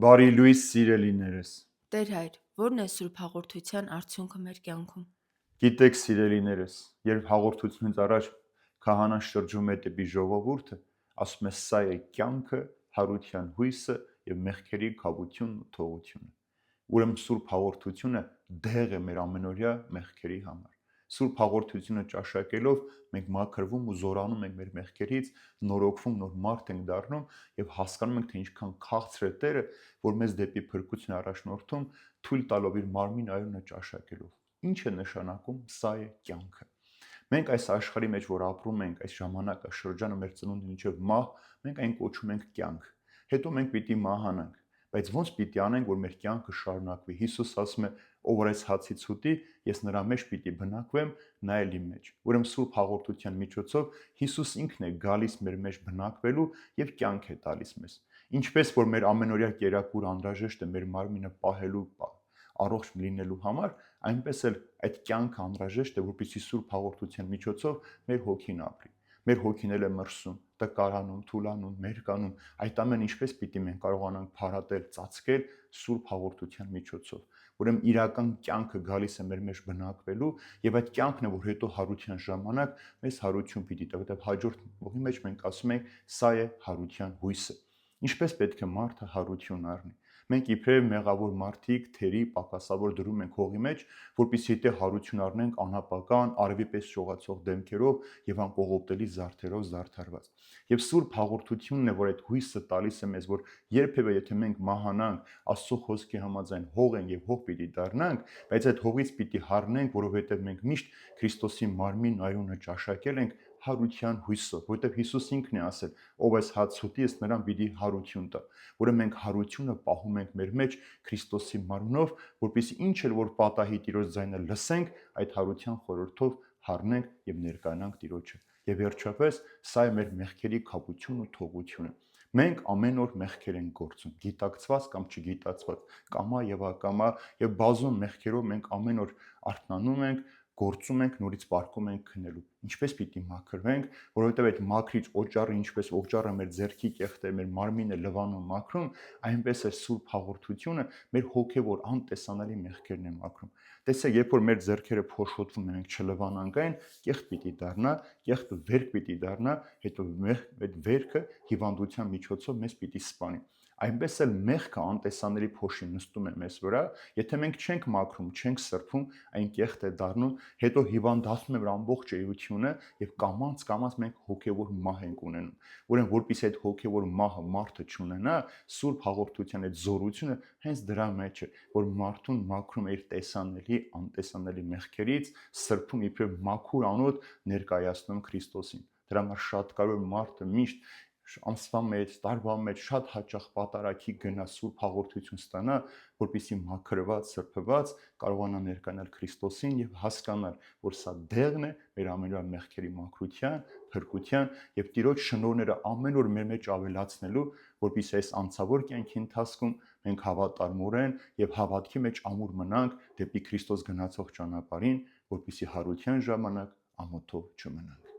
Բարի լույս սիրելիներս։ Տեր Հայր, ո՞րն է Սուրբ Հաղորդության արդյունքը մեր կյանքում։ Գիտեք սիրելիներս, երբ հաղորդությունից առաջ քահանան շրջում է դեպի ժողովուրդը, ասում է սա է կյանքը, հարության հույսը եւ մեղքերի քավությունն ու թողությունը։ Ուրեմն Սուրբ Հաղորդությունը դեղ է մեր ամենօրյա մեղքերի համար։ Սուրբ Հաղորդությունը ճաշակելով մենք մաքրվում ու զորանում ենք մեր մեղքերից, նորոգվում, նոր մարդ ենք դառնում եւ հասկանում ենք, թե ինչքան քաղցր է Տերը, որ մեզ դեպի փրկություն առաջնորդում, թույլ տալով իր մարմին այունը ճաշակելով։ Ինչ է նշանակում սա է կյանքը։ Մենք այս աշխարհի մեջ, որ ապրում ենք, այս ժամանակաշրջանը մեր ծնունդից մինչև մահ, մենք այն կոչում ենք կյանք։ Հետո մենք պիտի մահանանք, բայց ո՞նց պիտի անենք, որ մեր կյանքը շարունակվի։ Հիսուս ասում է. «Ով այս հացից ուտի, ես նրա մեջ պիտի բնակվեմ, նա էլ իմ մեջ»։ Ուրեմն Սուրբ Հաղորդության միջոցով Հիսուս ինքն է գալիս մեր մեջ բնակվելու եւ կյանք է տալիս մեզ։ Ինչպես որ մեր ամենօրյա կերակուր անհրաժեշտ է մեր մարմինը պահելու, առողջ լինելու համար, այնպես էլ այդ կյանքը անհրաժեշտ է, որպեսզի Սուրբ Հաղորդության միջոցով մեր հոգին ապրի։ Մեր հոգին էլ է մրսում, տկարանում, թուլանում, մերկանում, այդ ամեն ինչպես պիտի մենք կարողանանք փարատել, ծածկել Սուրբ Հաղորդության միջոցով։ Ուրեմն իրական կյանքը գալիս է մեր մեջ բնակվելու եւ այդ կյանքն է, որ հետո հարության ժամանակ մեզ հարություն պիտի տա, որտեղ հաջորդ ուղի մեջ մենք ասում ենք սա է հարության հույսը։ Ինչպես պետք է մարդը հարություն առնի։ Մենք իբրև մեղավոր մարդիկ, թերի, պակասավոր դրում ենք հողի մեջ, որպեսզի դե հարություն առնենք անապական, արևի պես շողացող դեմքերով եւ անկողոպտելի զարդերով զարդարված։ Եվ Սուրբ Հաղորդությունն է, որ այդ հույսը տալիս է մեզ, որ երբևէ եթե մենք մահանանք, Աստծո խոսքի համաձայն հող ենք եւ հող պիտի դառնանք, բայց այդ հողից պիտի հառնենք, որովհետեւ մենք միշտ Քրիստոսի մարմին այունը ճաշակել ենք հարության հույսով, որովհետև Հիսուս ինքն է ասել. ով այս հացը ուտի, ես նրան պիտի հարություն տա։ Ուրեմն մենք հարությունը պահում ենք մեր մեջ Քրիստոսի մարմնով, որպեսզի ինչ էլ որ պատահի Տիրոջ ձայնը լսենք, այդ հարության խորհրդով հառնենք եւ ներկայանանք Տիրոջը։ Եվ վերջապես, սա է մեր մեղքերի քավությունն ու թողությունը։ Մենք ամեն օր մեղքեր ենք գործում, գիտակցված կամ չգիտակցված, կամա եւ ակամա, եւ բազում մեղքերով մենք ամեն օր արթնանում ենք, գործում ենք, նորից պարկում ենք քնելու։ Ինչպես պիտի մաքրվենք, որովհետև այդ մաքրիչ օճառը, ինչպես օճառը մեր ձեռքի կեղտը, մեր մարմինը լվանում մաքրում, այնպես է Սուրբ Հաղորդությունը մեր հոգևոր անտեսանելի մեղքերն է մաքրում։ Տեսեք, երբ որ մեր ձեռքերը փոշոտվում են, մենք չլվանանք այն, կեղտ պիտի դառնա, կեղտը վերք պիտի դառնա, հետո այդ վերքը հիվանդության միջոցով մեզ պիտի սպանի։ Այնպես էլ մեղքը անտեսանելի փոշի նստում է մեզ վրա, եթե մենք չենք մաքրում, չենք սրբում, այն կեղտ է դառնում, հետո հիվանդացնում է մեր ամբողջ էությունը եւ կամած մենք հոգեվոր մահ ենք ունենում։ Ուրեմն որpիսի այդ հոգեվոր մահը մարդը չունենա, Սուրբ Հաղորդության այդ զորությունը հենց դրա մեջ է, որ մարդուն մաքրում է իր տեսանելի, անտեսանելի մեղքերից, սրբում իբրև մաքուր անոթ ներկայացնում Քրիստոսին։ Դրա համար շատ կարևոր մարդը միշտ ամսվա մեջ, տարվա մեջ շատ հաճախ պատարագի գնա Սուրբ Հաղորդություն ստանա, որպեսզի մաքրված, սրբված կարողանա ներկայանալ Քրիստոսին եւ հասկանալ, որ սա դեղն է մեր ամենօրյա մեղքերի մաքրության, փրկության եւ Տիրոջ շնորհները ամեն օր մեր մեջ ավելացնելու, որպեսզի այս անցավոր կյանքի ընթացքում մենք հավատարմորեն եւ հավատքի մեջ ամուր մնանք դեպի Քրիստոս գնացող ճանապարհին, որպեսզի հարության ժամանակ ամոթով չմնանք։